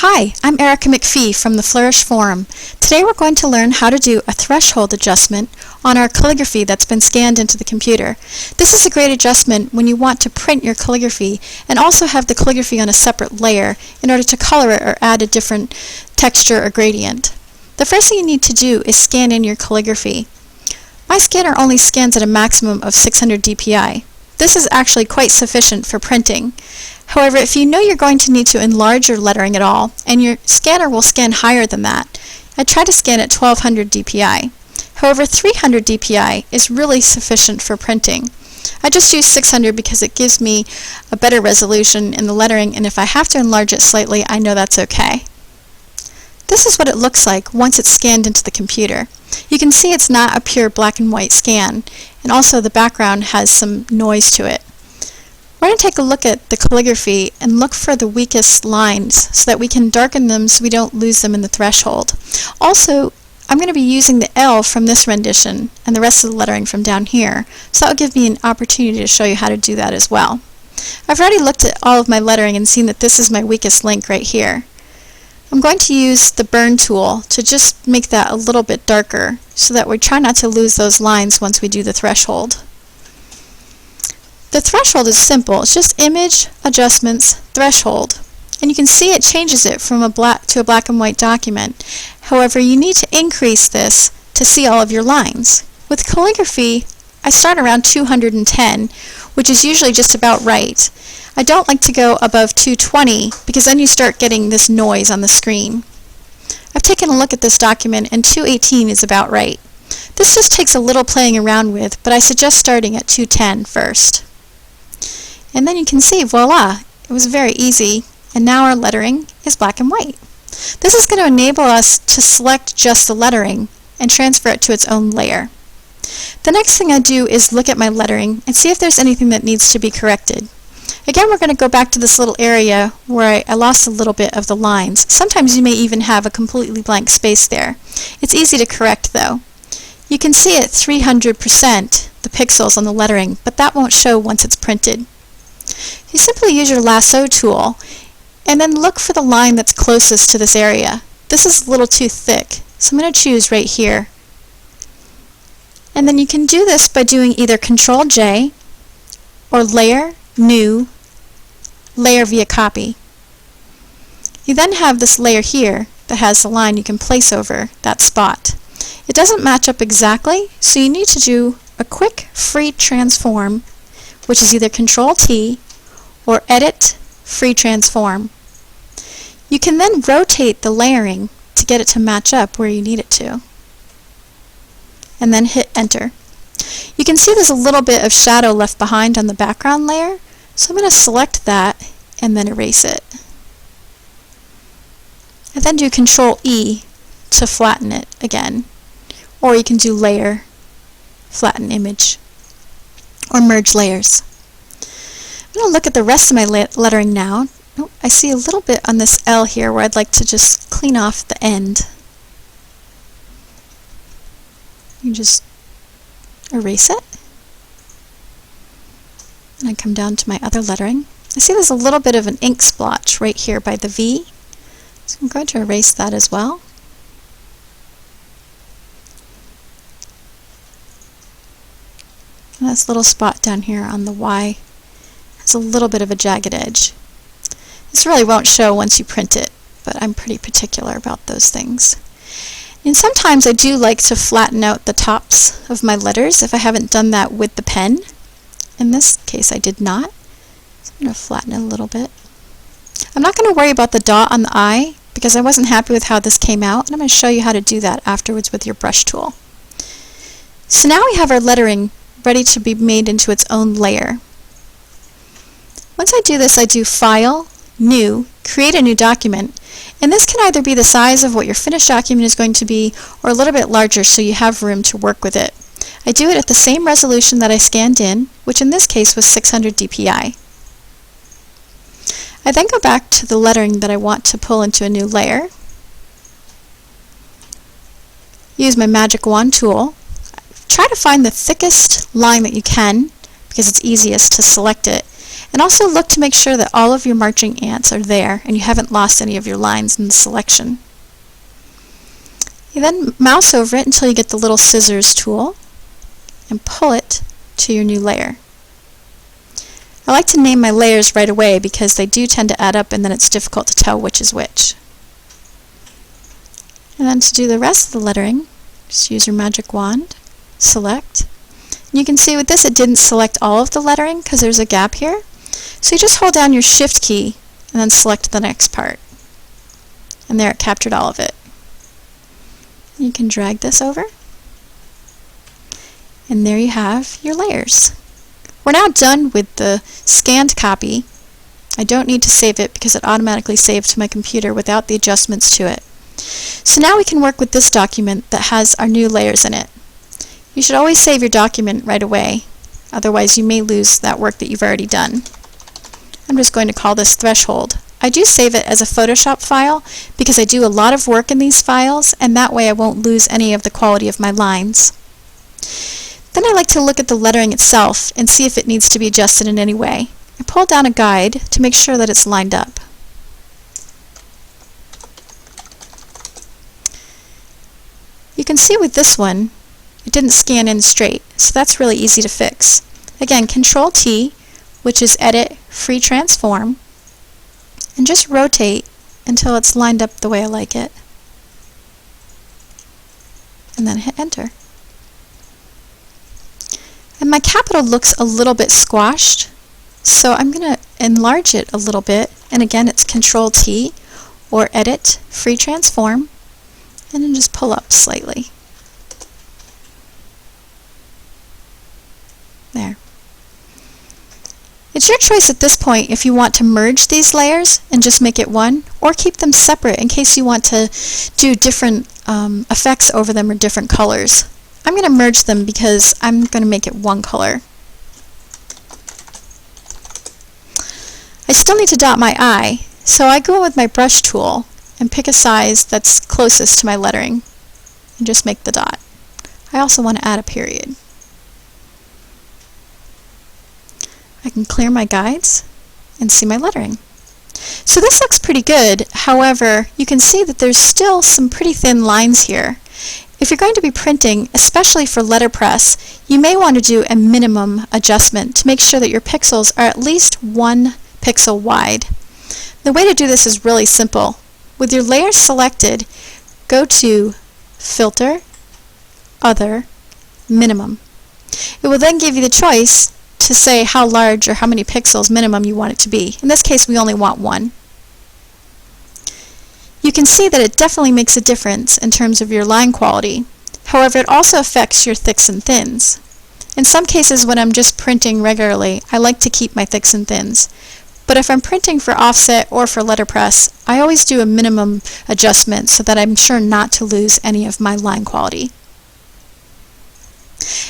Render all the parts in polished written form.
Hi, I'm Erica McPhee from the Flourish Forum. Today we're going to learn how to do a threshold adjustment on our calligraphy that's been scanned into the computer. This is a great adjustment when you want to print your calligraphy and also have the calligraphy on a separate layer in order to color it or add a different texture or gradient. The first thing you need to do is scan in your calligraphy. My scanner only scans at a maximum of 600 dpi. This is actually quite sufficient for printing. However, if you know you're going to need to enlarge your lettering at all, and your scanner will scan higher than that, I try to scan at 1200 dpi. However, 300 dpi is really sufficient for printing. I just use 600 because it gives me a better resolution in the lettering, and if I have to enlarge it slightly, I know that's okay. This is what it looks like once it's scanned into the computer. You can see it's not a pure black and white scan, and also the background has some noise to it. We're going to take a look at the calligraphy and look for the weakest lines so that we can darken them so we don't lose them in the threshold. Also, I'm going to be using the L from this rendition and the rest of the lettering from down here, so that will give me an opportunity to show you how to do that as well. I've already looked at all of my lettering and seen that this is my weakest link right here. I'm going to use the burn tool to just make that a little bit darker so that we try not to lose those lines once we do the threshold. The threshold is simple. It's just image, adjustments, threshold. And you can see it changes it from a black to a black and white document. However, you need to increase this to see all of your lines. With calligraphy, I start around 210, which is usually just about right. I don't like to go above 220 because then you start getting this noise on the screen. I've taken a look at this document and 218 is about right. This just takes a little playing around with, but I suggest starting at 210 first. And then you can see, voila, it was very easy, and now our lettering is black and white. This is going to enable us to select just the lettering and transfer it to its own layer. The next thing I do is look at my lettering and see if there's anything that needs to be corrected. Again, we're going to go back to this little area where I lost a little bit of the lines. Sometimes you may even have a completely blank space there. It's easy to correct though. You can see at 300% the pixels on the lettering, but that won't show once it's printed. You simply use your lasso tool and then look for the line that's closest to this area. This is a little too thick, so I'm going to choose right here. And then you can do this by doing either Control J or Layer, New, Layer via Copy. You then have this layer here that has the line you can place over that spot. It doesn't match up exactly, so you need to do a quick free transform, which is either Control T or Edit Free Transform. You can then rotate the layering to get it to match up where you need it to. And then hit Enter. You can see there's a little bit of shadow left behind on the background layer, so I'm going to select that and then erase it. And then do Control E to flatten it again. Or you can do Layer, Flatten Image, or Merge Layers. I'm going to look at the rest of my lettering now. Oh, I see a little bit on this L here where I'd like to just clean off the end. You just erase it. And I come down to my other lettering. I see there's a little bit of an ink splotch right here by the V. So I'm going to erase that as well. And this little spot down here on the Y has a little bit of a jagged edge. This really won't show once you print it, but I'm pretty particular about those things. And sometimes I do like to flatten out the tops of my letters if I haven't done that with the pen. In this case I did not, so I'm going to flatten it a little bit. I'm not going to worry about the dot on the I because I wasn't happy with how this came out, and I'm going to show you how to do that afterwards with your brush tool. So now we have our lettering ready to be made into its own layer. Once I do this, I do File, New, Create a New Document, and this can either be the size of what your finished document is going to be or a little bit larger so you have room to work with it. I do it at the same resolution that I scanned in, which in this case was 600 dpi. I then go back to the lettering that I want to pull into a new layer, use my magic wand tool, try to find the thickest line that you can because it's easiest to select it, And also look to make sure that all of your marching ants are there and you haven't lost any of your lines in the selection. You then mouse over it until you get the little scissors tool and pull it to your new layer. I like to name my layers right away because they do tend to add up and then it's difficult to tell which is which. And then to do the rest of the lettering, just use your magic wand, select. And you can see with this it didn't select all of the lettering because there's a gap here. So you just hold down your Shift key and then select the next part. And there it captured all of it. You can drag this over. And there you have your layers. We're now done with the scanned copy. I don't need to save it because it automatically saved to my computer without the adjustments to it. So now we can work with this document that has our new layers in it. You should always save your document right away, otherwise you may lose that work that you've already done. I'm just going to call this Threshold. I do save it as a Photoshop file because I do a lot of work in these files, and that way I won't lose any of the quality of my lines. Then I like to look at the lettering itself and see if it needs to be adjusted in any way. I pull down a guide to make sure that it's lined up. You can see with this one, it didn't scan in straight, so that's really easy to fix. Again, Control T, which is Edit, Free Transform, and just rotate until it's lined up the way I like it. And then hit Enter. And my capital looks a little bit squashed, so I'm going to enlarge it a little bit. And again, it's Control T or Edit, Free Transform, and then just pull up slightly. There. It's your choice at this point if you want to merge these layers and just make it one, or keep them separate in case you want to do different effects over them or different colors. I'm going to merge them because I'm going to make it one color. I still need to dot my I, so I go with my brush tool and pick a size that's closest to my lettering and just make the dot. I also want to add a period. I can clear my guides and see my lettering. So this looks pretty good. However, you can see that there's still some pretty thin lines here. If you're going to be printing, especially for letterpress, you may want to do a minimum adjustment to make sure that your pixels are at least 1 pixel wide. The way to do this is really simple. With your layers selected, go to Filter, Other, Minimum. It will then give you the choice to say how large or how many pixels minimum you want it to be. In this case, we only want 1. You can see that it definitely makes a difference in terms of your line quality. However, it also affects your thicks and thins. In some cases, when I'm just printing regularly, I like to keep my thicks and thins. But if I'm printing for offset or for letterpress, I always do a minimum adjustment so that I'm sure not to lose any of my line quality.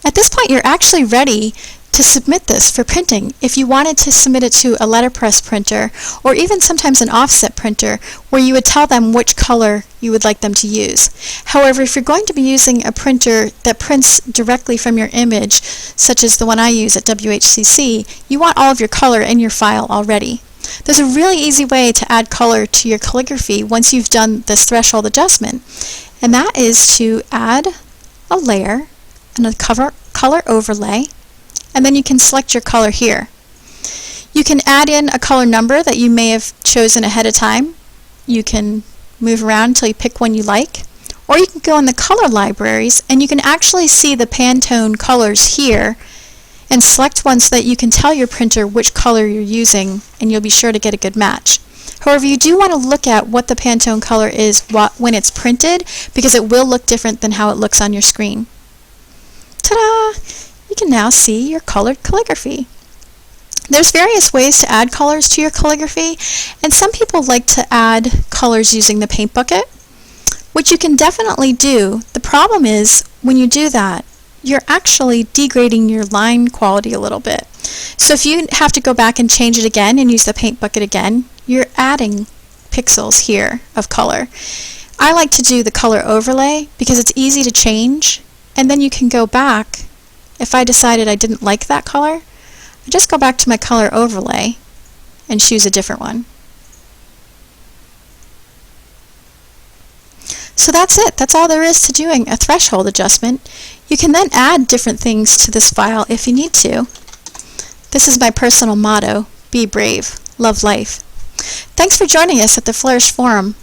At this point, you're actually ready to submit this for printing. If you wanted to submit it to a letterpress printer, or even sometimes an offset printer, where you would tell them which color you would like them to use. However, if you're going to be using a printer that prints directly from your image, such as the one I use at WHCC, you want all of your color in your file already. There's a really easy way to add color to your calligraphy once you've done this threshold adjustment, and that is to add a layer and a color overlay, and then you can select your color here. You can add in a color number that you may have chosen ahead of time. You can move around until you pick one you like, or you can go in the color libraries and you can actually see the Pantone colors here and select one so that you can tell your printer which color you're using, and you'll be sure to get a good match. However, you do want to look at what the Pantone color is when it's printed, because it will look different than how it looks on your screen. Ta-da! You can now see your colored calligraphy. There's various ways to add colors to your calligraphy, and some people like to add colors using the paint bucket, which you can definitely do. The problem is, when you do that, you're actually degrading your line quality a little bit. So if you have to go back and change it again and use the paint bucket again, you're adding pixels here of color. I like to do the color overlay because it's easy to change, and then you can go back. If I decided I didn't like that color, I just go back to my color overlay and choose a different one. So that's it. That's all there is to doing a threshold adjustment. You can then add different things to this file if you need to. This is my personal motto: be brave, love life. Thanks for joining us at the Flourish Forum.